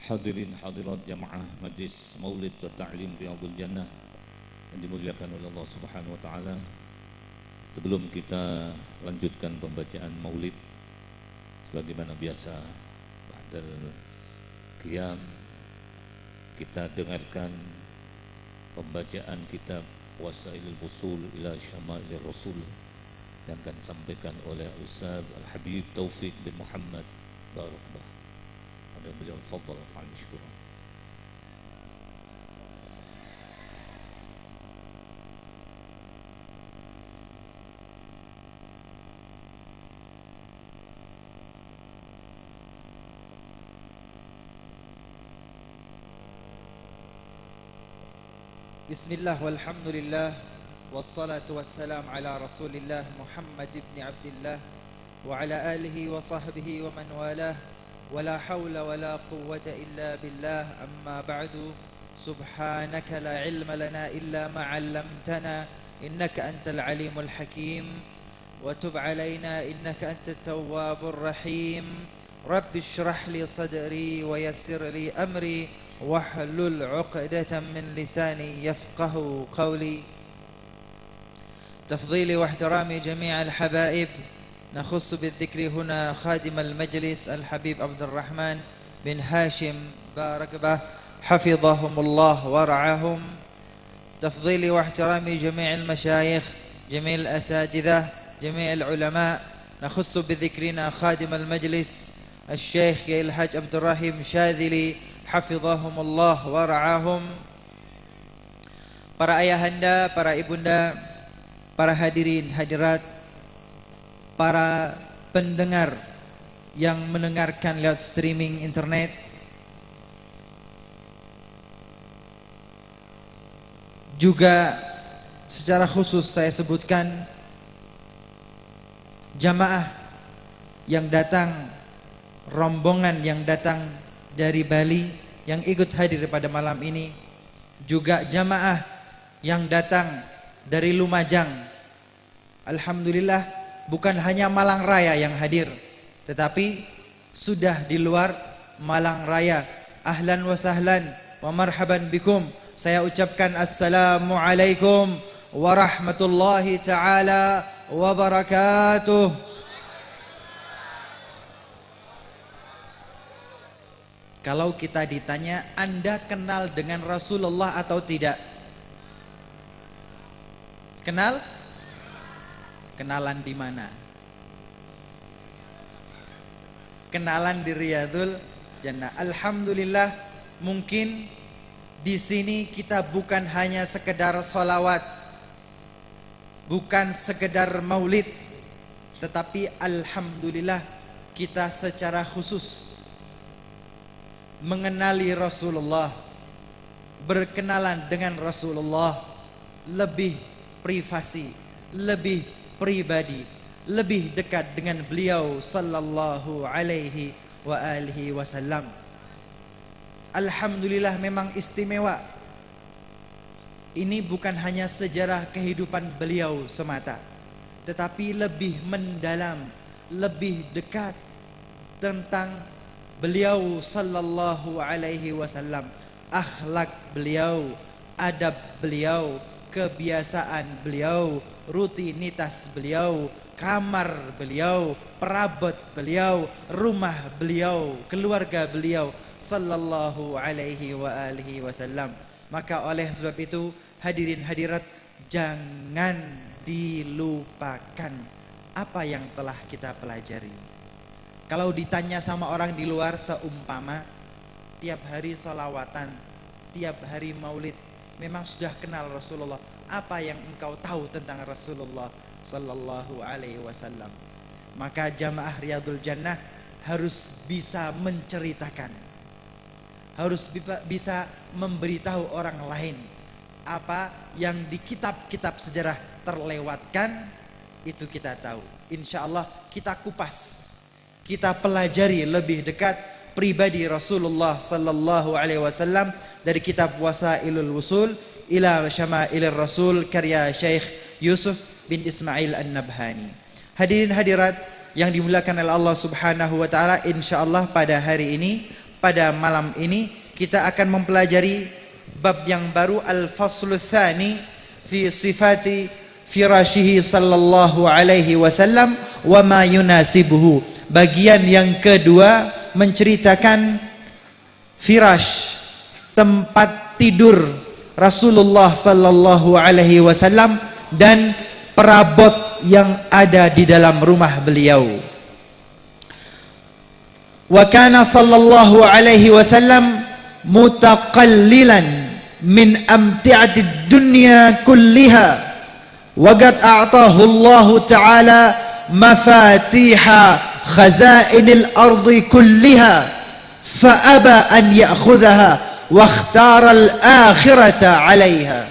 Hadirin hadirat jamaah majlis Maulid wa Ta'lim Riyadhul Jannah yang dimuliakan oleh Allah Subhanahu wa taala. Sebelum kita lanjutkan pembacaan Maulid sebagaimana biasa, ba'dal qiyam kita dengarkan pembacaan kitab Wasailul Wusul ila Syama'il Rasul yang akan disampaikan oleh Ustaz Al-Habib Taufik bin Muhammad Barakbah. Ada beliau, fadhal fa'al mashkura. Bismillah walhamdulillah wassalatu wassalam ala rasulillah Muhammad ibn Abdillah wa ala alihi wa sahbihi wa man walah wa la hawla wa la quwwata illa billah, amma ba'du. Subhanaka la ilma lana illa ma 'allamtana innaka antal alimul hakim wa tub alaina innaka antat tawwabur rahim. Rabbi shrah li sadri wa yassir li amri wahlul 'uqdatam min lisani yafqahu qawli. تفضيلي واحترامي جميع الحبائب، نخص بالذكر هنا خادم المجلس الحبيب عبد الرحمن بن هاشم باركبه حفظهم الله ورعاهم. تفضيلي واحترامي جميع المشايخ، جميع الأساتذة، جميع العلماء، نخص بذكرنا خادم المجلس الشيخ الحاج عبد الرحيم شاذلي حفظهم الله ورعاهم. Para ayahanda, para ibunda, para hadirin hadirat, para pendengar yang mendengarkan lewat streaming internet, juga secara khusus saya sebutkan jamaah yang datang, rombongan yang datang dari Bali yang ikut hadir pada malam ini, juga jamaah yang datang dari Lumajang. Alhamdulillah, bukan hanya Malang Raya yang hadir, tetapi sudah di luar Malang Raya. Ahlan wa sahlan wa marhaban bikum. Saya ucapkan assalamualaikum warahmatullahi taala wabarakatuh. Kalau kita ditanya, Anda kenal dengan Rasulullah atau tidak? Kenal? Kenalan di mana? Kenalan di Riyadhul Jannah. Alhamdulillah, mungkin di sini kita bukan hanya sekedar sholawat, bukan sekedar maulid, tetapi alhamdulillah kita secara khusus mengenali Rasulullah, berkenalan dengan Rasulullah lebih privasi, lebih pribadi, lebih dekat dengan beliau sallallahu alaihi wa alihi wasallam. Alhamdulillah, memang istimewa. Ini bukan hanya sejarah kehidupan beliau semata, tetapi lebih mendalam, lebih dekat tentang beliau sallallahu alaihi wasallam, akhlak beliau, adab beliau, kebiasaan beliau, rutinitas beliau, kamar beliau, perabot beliau, rumah beliau, keluarga beliau sallallahu alaihi wa alihi wasallam. Maka oleh sebab itu, hadirin hadirat, jangan dilupakan apa yang telah kita pelajari. Kalau ditanya sama orang di luar, seumpama tiap hari sholawatan, tiap hari maulid, memang sudah kenal Rasulullah, apa yang engkau tahu tentang Rasulullah sallallahu alaihi wasallam? Maka jamaah Riyadhul Jannah harus bisa menceritakan, harus bisa memberitahu orang lain apa yang di kitab-kitab sejarah terlewatkan, itu kita tahu. Insya Allah kita kupas, kita pelajari lebih dekat pribadi Rasulullah sallallahu alaihi wasallam dari kitab Wasailul Wusul ila Syama'il Rasul karya Syekh Yusuf bin Ismail An-Nabhani. Hadirin hadirat yang dimuliakan oleh Allah Subhanahu wa taala, insyaallah pada hari ini pada malam ini kita akan mempelajari bab yang baru, al-faslu tsani fi sifati firashihi sallallahu alaihi wasallam wa ma yunasibuhu. Bagian yang kedua menceritakan firash, tempat tidur Rasulullah sallallahu alaihi wasallam dan perabot yang ada di dalam rumah beliau. Wa kana sallallahu alaihi wasallam mutaqallilan min amti'atid dunya kulliha wa qad a'tahu Allah ta'ala mafatiha khazainil ardi kulliha fa aba an ya'khudhaha wa ikhtara al-akhirata 'alayha.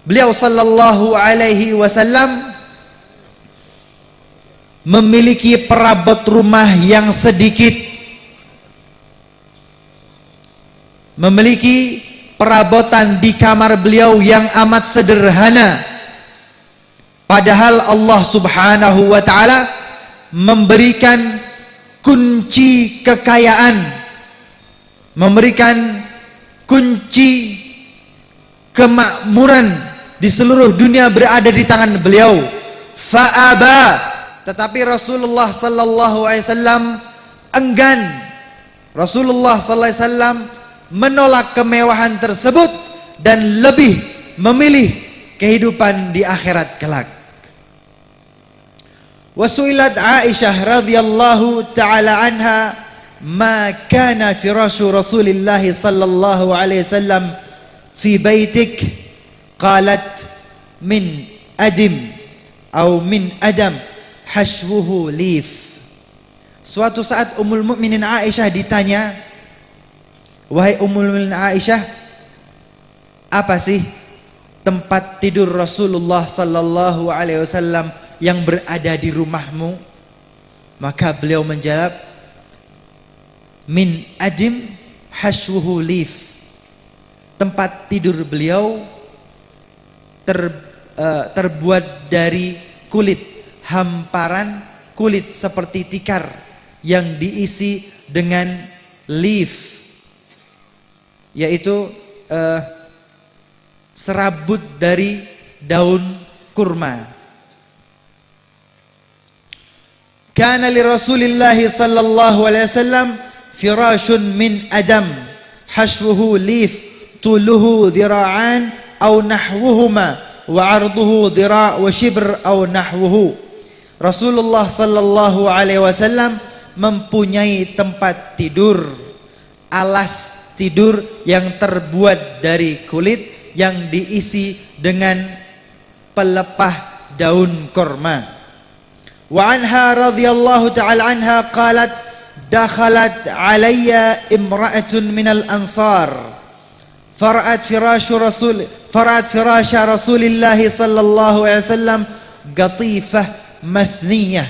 Beliau sallallahu alaihi wasallam memiliki perabot rumah yang sedikit, memiliki perabotan di kamar beliau yang amat sederhana, padahal Allah subhanahu wa ta'ala memberikan kunci kekayaan, memberikan kunci kemakmuran di seluruh dunia berada di tangan beliau. Fa'aba, tetapi Rasulullah sallallahu alaihi wasallam enggan. Rasulullah sallallahu alaihi wasallam menolak kemewahan tersebut dan lebih memilih kehidupan di akhirat kelak. Wasuilat Aisyah radhiyallahu taala anha ma kana firashu Rasulillah sallallahu alaihi wasallam fi baitik, qalat min adim atau min adam hashwuhu lif. Suatu saat Ummul Mukminin Aisyah ditanya, wahai Ummul Mukminin Aisyah, apa sih tempat tidur Rasulullah sallallahu alaihi wasallam yang berada di rumahmu? Maka beliau menjawab, min adim hashwuhu lif. Tempat tidur beliau terbuat dari kulit, hamparan kulit seperti tikar yang diisi dengan leaf, yaitu serabut dari daun kurma. Kana li Rasulillah sallallahu alaihi wasallam firashun min adam hashwuhu leaf tuluhu dhira'an aw nahwuhuma wa 'arduhu dhira' wa shibr aw nahwuhu. Rasulullah sallallahu alaihi wasallam mempunyai tempat tidur, alas tidur yang terbuat dari kulit yang diisi dengan pelepah daun kurma. Wa anha radhiyallahu ta'ala anha qalat dakhalat alayya imra'atun minal ansar fara'at firasha Rasulillah sallallahu alaihi wasallam qatifah mathniyah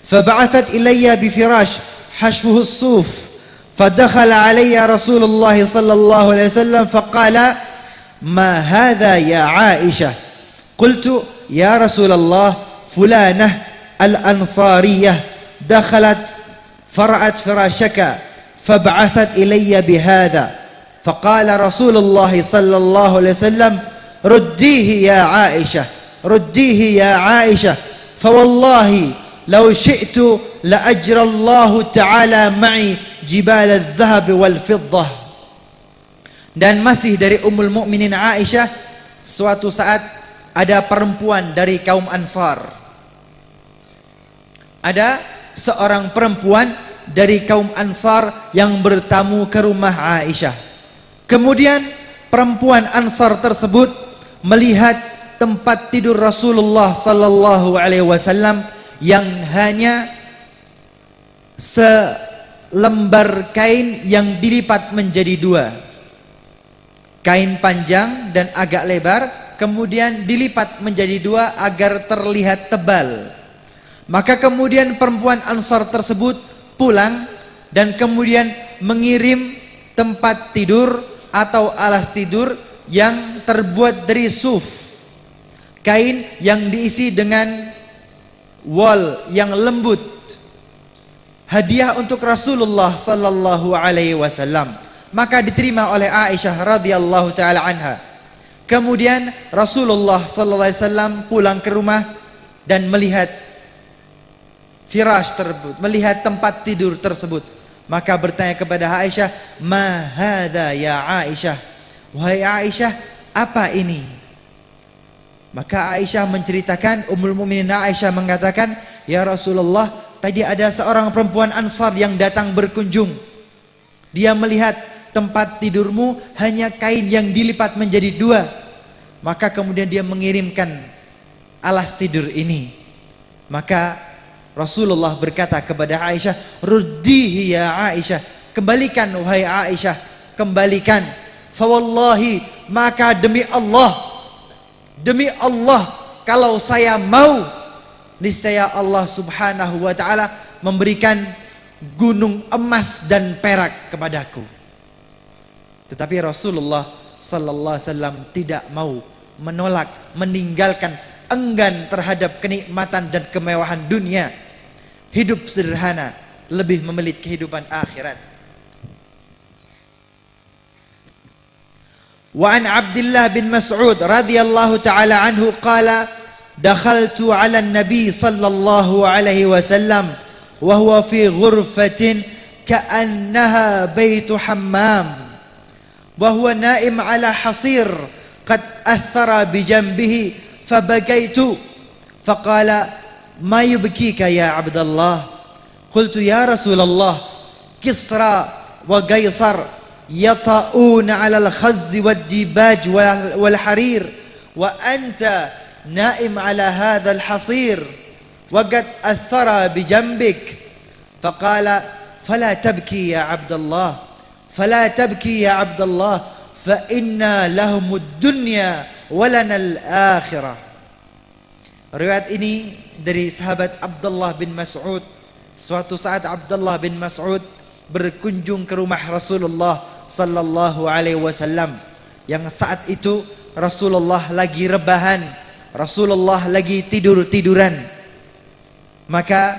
fab'athat ilayya bifirash hashwuhu as-suf fadakhala alayya Rasulullah sallallahu alaihi wasallam faqala ma hadha ya Aisyah. Qultu ya Rasulullah fulanah al-ansariyah dakhalat fara'at firashaka fab'athat ilayya bihadha faqala Rasulullah sallallahu alaihi wasallam ruddihi ya Aisyah, ruddihi ya Aisyah, fawallahi law syi'tu la ajra Allah ta'ala ma'i jibal adh-dhahab wal fiddah. Dan masih dari Ummul Mukminin Aisyah, suatu saat ada perempuan dari kaum Ansar, ada seorang perempuan dari kaum Ansar yang bertamu ke rumah Aisyah. Kemudian perempuan Ansar tersebut melihat tempat tidur Rasulullah sallallahu alaihi wasallam yang hanya selembar kain yang dilipat menjadi dua. Kain panjang dan agak lebar, kemudian dilipat menjadi dua agar terlihat tebal. Maka kemudian perempuan Ansar tersebut pulang dan kemudian mengirim tempat tidur atau alas tidur yang terbuat dari suf, kain yang diisi dengan wol yang lembut, hadiah untuk Rasulullah sallallahu alaihi wasallam. Maka diterima oleh Aisyah radhiyallahu taala anha. Kemudian Rasulullah sallallahu alaihi wasallam pulang ke rumah dan melihat firash tersebut, melihat tempat tidur tersebut. Maka bertanya kepada Aisyah, "Ma hadza ya Aisyah?" Wahai Aisyah, apa ini? Maka Aisyah menceritakan, Ummul Mukminin Aisyah mengatakan, "Ya Rasulullah, tadi ada seorang perempuan Ansar yang datang berkunjung. Dia melihat tempat tidurmu hanya kain yang dilipat menjadi dua. Maka kemudian dia mengirimkan alas tidur ini." Maka Rasulullah berkata kepada Aisyah, "Ruddihi ya Aisyah." Kembalikan wahai Aisyah, kembalikan. Fa wallahi, maka demi Allah, kalau saya mau, niscaya Allah Subhanahu wa taala memberikan gunung emas dan perak kepadaku. Tetapi Rasulullah sallallahu alaihi wasallam tidak mau, menolak, meninggalkan, enggan terhadap kenikmatan dan kemewahan dunia. Hidup sederhana, lebih memilih kehidupan akhirat. Wa an Abdullah bin Mas'ud radhiyallahu ta'ala anhu qala dakhaltu 'ala an-nabi sallallahu alaihi wasallam wa huwa fi ghurfatin ka'annaha baitu hammam wa huwa na'im 'ala hasir qad athara bi janbihi fabakaitu faqala ma yubkika ya Abdullah qultu ya Rasulullah Kisra wa Qaisar يطؤون على الخز والديباج والحرير وأنت نائم على هذا الحصير وقد أثر بجنبك فقال فلا تبكي يا عبد الله فلا تبكي يا عبد الله فإنا لهم الدنيا ولنا الآخرة. Riwayat ini dari sahabat Abdullah bin Mas'ud. Suatu saat Abdullah bin Mas'ud berkunjung ke rumah Rasulullah sallallahu alaihi wasallam, yang saat itu Rasulullah lagi rebahan, Rasulullah lagi tidur-tiduran. Maka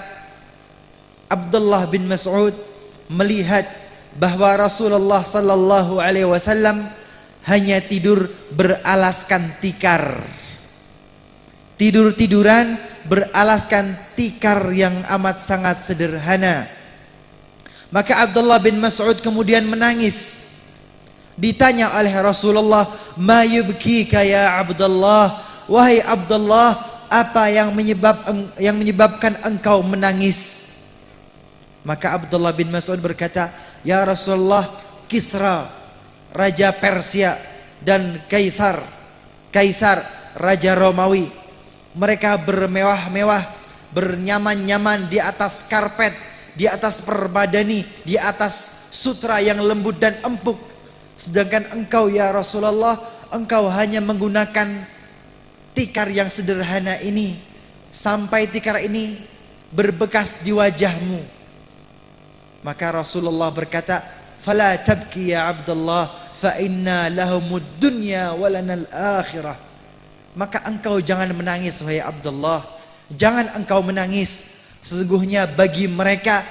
Abdullah bin Mas'ud melihat bahwa Rasulullah sallallahu alaihi wasallam hanya tidur beralaskan tikar. Tidur-tiduran beralaskan tikar yang amat sangat sederhana. Maka Abdullah bin Mas'ud kemudian menangis. Ditanya oleh Rasulullah, "Ma yubkika ya Abdullah?" Wahai Abdullah, apa yang menyebabkan engkau menangis? Maka Abdullah bin Mas'ud berkata, "Ya Rasulullah, Kisra, raja Persia, dan Kaisar, raja Romawi, mereka bermewah-mewah, bernyaman-nyaman di atas karpet, di atas permadani, di atas sutra yang lembut dan empuk. Sedangkan engkau ya Rasulullah, engkau hanya menggunakan tikar yang sederhana ini, sampai tikar ini berbekas di wajahmu." Maka Rasulullah berkata, "Fala tabki ya Abdullah, fa inna lahumud dunya wa lanal akhirah." Maka engkau jangan menangis wahai Abdullah, jangan engkau menangis. Sesungguhnya bagi mereka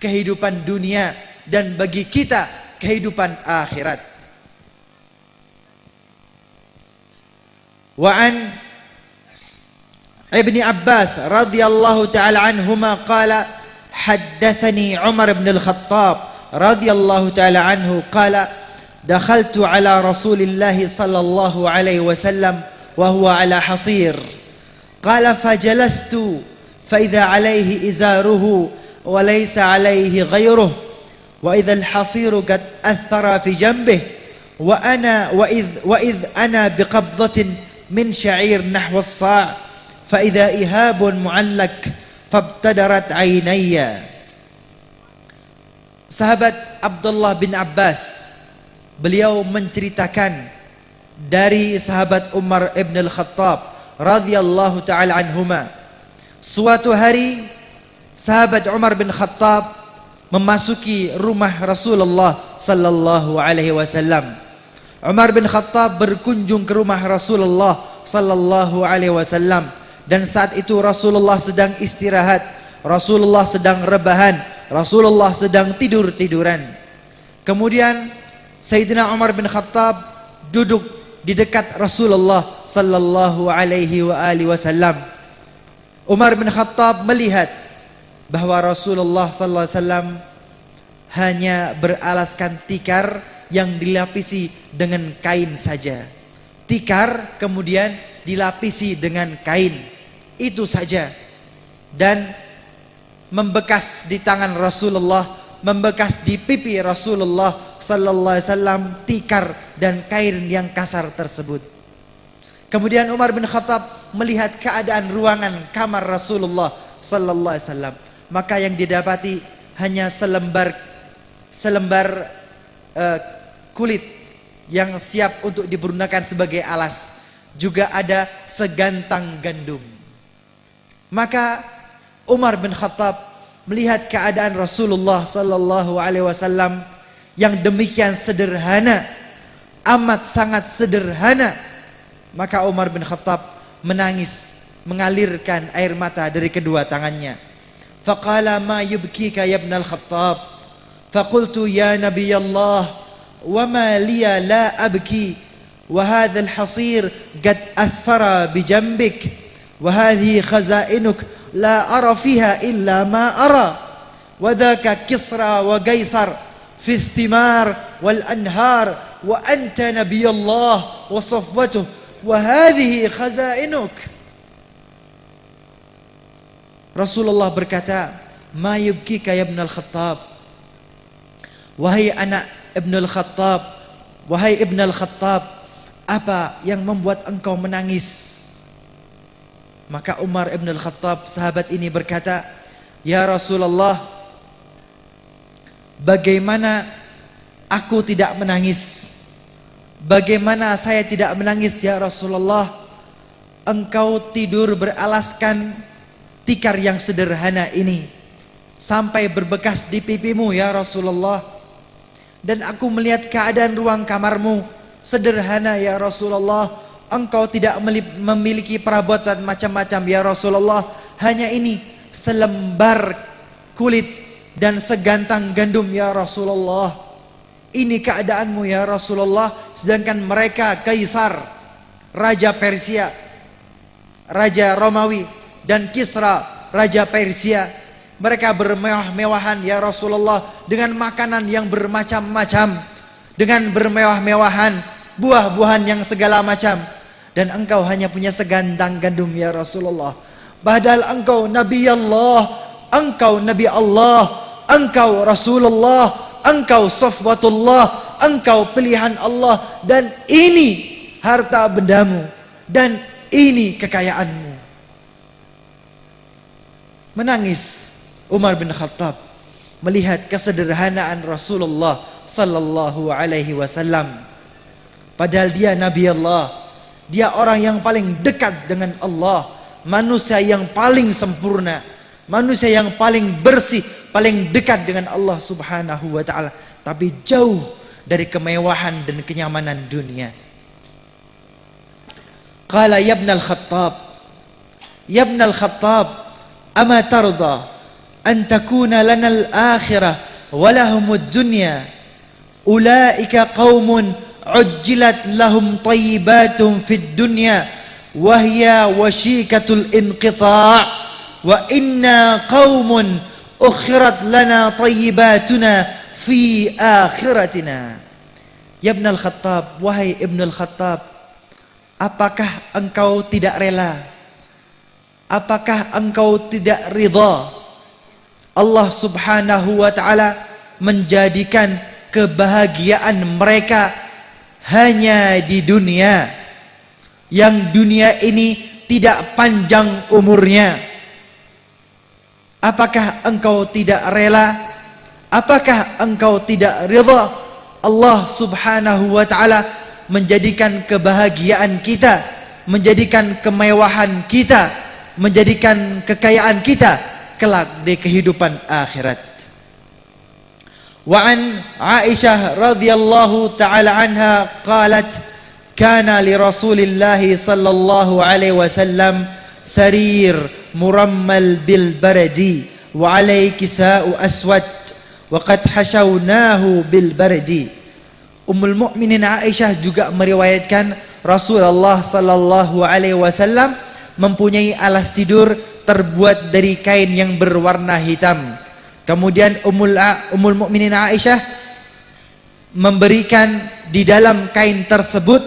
kehidupan dunia dan bagi kita kehidupan akhirat. Wa an Ibni Abbas radhiyallahu ta'ala anhuma qala haddathani Umar bin al-Khattab radhiyallahu ta'ala anhu qala dakhaltu ala Rasulillah sallallahu alaihi wasallam wa huwa ala hasir qala fajalastu fa idza alaihi izaruhu wa laysa alaihi ghayruhu wa idza al-hasiru qad athara fi janbihi wa idh ana biqabdatin min sya'ir nahwa as-sa' fa idza ihabun mu'allak fabtadarat aynayya. Sahabat Abdullah bin Abbas, beliau menceritakan dari sahabat Umar ibn al-Khattab radhiyallahu ta'ala anhuma. Suatu hari sahabat Umar bin Khattab memasuki rumah Rasulullah sallallahu alaihi wasallam. Umar bin Khattab berkunjung ke rumah Rasulullah sallallahu alaihi wasallam, dan saat itu Rasulullah sedang istirahat, Rasulullah sedang rebahan, Rasulullah sedang tidur-tiduran. Kemudian Sayyidina Umar bin Khattab duduk di dekat Rasulullah sallallahu alaihi wasallam. Umar bin Khattab melihat bahwa Rasulullah sallallahu alaihi wasallam hanya beralaskan tikar yang dilapisi dengan kain saja. Tikar kemudian dilapisi dengan kain, itu saja. Dan membekas di tangan Rasulullah, membekas di pipi Rasulullah sallallahu alaihi wasallam tikar dan kain yang kasar tersebut. Kemudian Umar bin Khattab melihat keadaan ruangan kamar Rasulullah sallallahu alaihi wasallam, maka yang didapati hanya selembar kulit yang siap untuk digunakan sebagai alas, juga ada segantang gandum. Maka Umar bin Khattab melihat keadaan Rasulullah sallallahu alaihi wasallam yang demikian sederhana, amat sangat sederhana, maka Umar bin Khattab menangis, mengalirkan air mata dari kedua tangannya. Faqala ma yubkika ya ibn al-Khattab? Faqultu ya Nabi Allah وما لي لا أبكي وهذا الحصير قد أثر بجنبك وهذه خزائنك لا أرى فيها إلا ما أرى وذاك كسرى وقيصر في الثمار والأنهار وأنت نبي الله وصفوته وهذه خزائنك. Rasulullah berkata, ma yubkika ya ibn al-Khattab, wahai anak Ibn al-Khattab, wahai Ibn al-Khattab, apa yang membuat engkau menangis? Maka Umar Ibn al-Khattab, sahabat ini berkata, ya Rasulullah, bagaimana aku tidak menangis? Bagaimana saya tidak menangis ya Rasulullah? Engkau tidur beralaskan tikar yang sederhana ini sampai berbekas di pipimu ya Rasulullah. Dan aku melihat keadaan ruang kamarmu sederhana ya Rasulullah. Engkau tidak memiliki perabotan macam-macam ya Rasulullah. Hanya ini selembar kulit dan segantang gandum ya Rasulullah. Ini keadaanmu ya Rasulullah. Sedangkan mereka Kaisar, Raja Persia, Raja Romawi, dan Kisra, Raja Persia, mereka bermewah-mewahan ya Rasulullah, dengan makanan yang bermacam-macam, dengan bermewah-mewahan, buah-buahan yang segala macam. Dan engkau hanya punya segantang gandum ya Rasulullah. Padahal engkau Nabi Allah, engkau Nabi Allah, engkau Rasulullah, engkau Safwatullah, engkau pilihan Allah. Dan ini harta bendamu, dan ini kekayaanmu. Menangis Umar bin Khattab melihat kesederhanaan Rasulullah sallallahu alaihi wasallam. Padahal dia Nabi Allah, dia orang yang paling dekat dengan Allah, manusia yang paling sempurna, manusia yang paling bersih, paling dekat dengan Allah Subhanahu wa taala, tapi jauh dari kemewahan dan kenyamanan dunia. Qala ya ibn al-Khattab, ya ibn al-Khattab, ama tarda an takuna lana al-akhirah wa lahum ad-dunya ulaika qaumun ujjilat lahum tayyibatun fid dunya wa hiya washikatul inqita' wa inna qaumun ukhirat lana tayyibatuna fi akhiratina. Ya ibn al-Khattab, wahai ibn al-Khattab, apakah engkau tidak rela, apakah engkau tidak ridha Allah Subhanahu wa ta'ala menjadikan kebahagiaan mereka hanya di dunia, yang dunia ini tidak panjang umurnya? Apakah engkau tidak rela, apakah engkau tidak ridha Allah Subhanahu wa ta'ala menjadikan kebahagiaan kita, menjadikan kemewahan kita, menjadikan kekayaan kita kelak di kehidupan akhirat? Wa an Aisyah radhiyallahu ta'ala anha qalat kana li Rasulillah sallallahu alaihi wasallam sarir murammal bil baradi wa alaihi kisa'u aswad wa qad hashawnahu bil bardi. Ummul Mukminin Aisyah juga meriwayatkan Rasulullah sallallahu alaihi wasallam mempunyai alas tidur terbuat dari kain yang berwarna hitam. Kemudian Ummul Mukminin Aisyah memberikan di dalam kain tersebut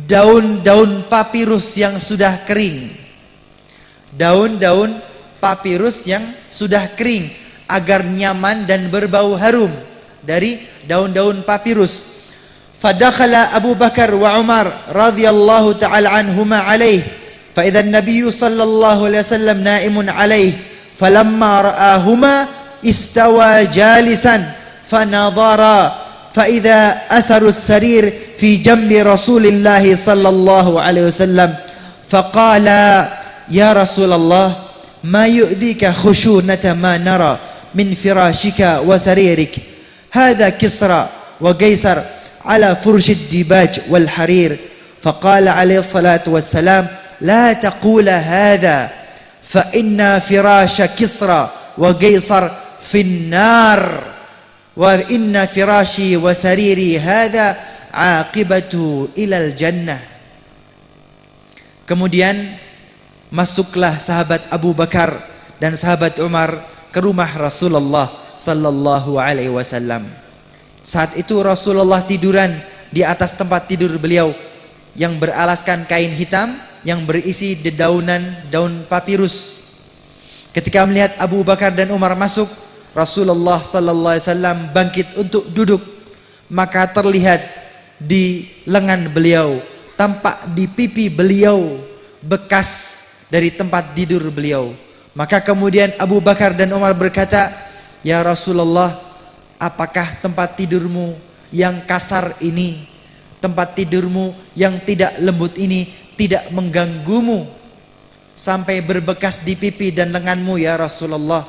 daun-daun papirus yang sudah kering. Daun-daun papirus yang sudah kering agar nyaman dan berbau harum dari daun-daun papirus. Fadakhala Abu Bakar wa Umar radhiyallahu ta'ala anhuma alaih fa idza an-nabiy sallallahu alaihi wasallam naimun alaih falamma ra'ahuma istawa jalisan fanadhara fa idza atharu as-sarir fi jambi Rasulillah sallallahu alaihi wasallam faqala ya Rasulullah ma yu'dika khushunata ma nara min firashika wa saririk hadha Kisra wa Qaisar على فرش الديباج والحرير فقال عليه الصلاة والسلام لا تقول هذا فإن فراش كسرى وقيصر في النار وإن فراشي وسريري هذا عاقبة إلى الجنة. Kemudian masuklah sahabat Abu Bakar dan sahabat Umar ke rumah Rasulullah sallallahu alaihi wasallam. Saat itu Rasulullah tiduran di atas tempat tidur beliau yang beralaskan kain hitam yang berisi dedaunan daun papirus. Ketika melihat Abu Bakar dan Umar masuk, Rasulullah sallallahu alaihi wasallam bangkit untuk duduk. Maka terlihat di lengan beliau, tampak di pipi beliau bekas dari tempat tidur beliau. Maka kemudian Abu Bakar dan Umar berkata, "Ya Rasulullah, apakah tempat tidurmu yang kasar ini, tempat tidurmu yang tidak lembut ini tidak mengganggumu sampai berbekas di pipi dan lenganmu ya Rasulullah?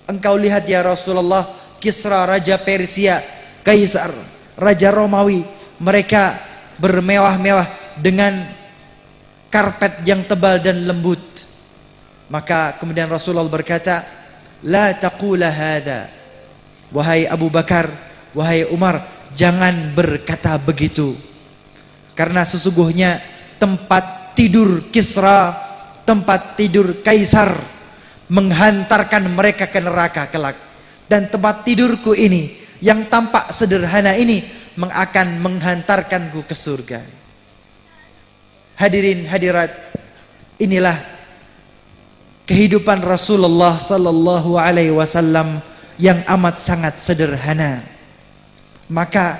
Engkau lihat ya Rasulullah, Kisra Raja Persia, Kaisar Raja Romawi, mereka bermewah-mewah dengan karpet yang tebal dan lembut." Maka kemudian Rasulullah berkata, "La taqula hadza." Wahai Abu Bakar, wahai Umar, jangan berkata begitu. Karena sesungguhnya tempat tidur Kisra, tempat tidur Kaisar menghantarkan mereka ke neraka kelak. Dan tempat tidurku ini yang tampak sederhana ini akan menghantarkanku ke surga. Hadirin hadirat, inilah kehidupan Rasulullah sallallahu alaihi wasallam yang amat sangat sederhana. Maka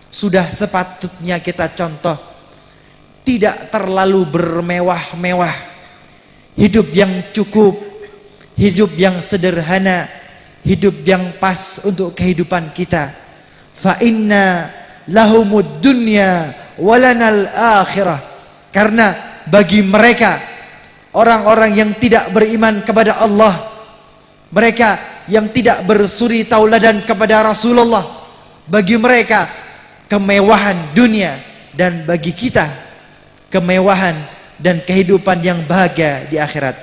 sudah sepatutnya kita contoh, tidak terlalu bermewah-mewah, hidup yang cukup, hidup yang sederhana, hidup yang pas untuk kehidupan kita. Fa inna lahumud dunya walanal akhirah. Karena bagi mereka orang-orang yang tidak beriman kepada Allah, mereka yang tidak bersuri tauladan kepada Rasulullah, bagi mereka kemewahan dunia, dan bagi kita kemewahan dan kehidupan yang bahagia di akhirat.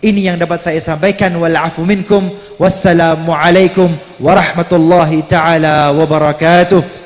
Ini yang dapat saya sampaikan. Wal afu minkum. Wassalamu alaikum warahmatullahi taala wabarakatuh.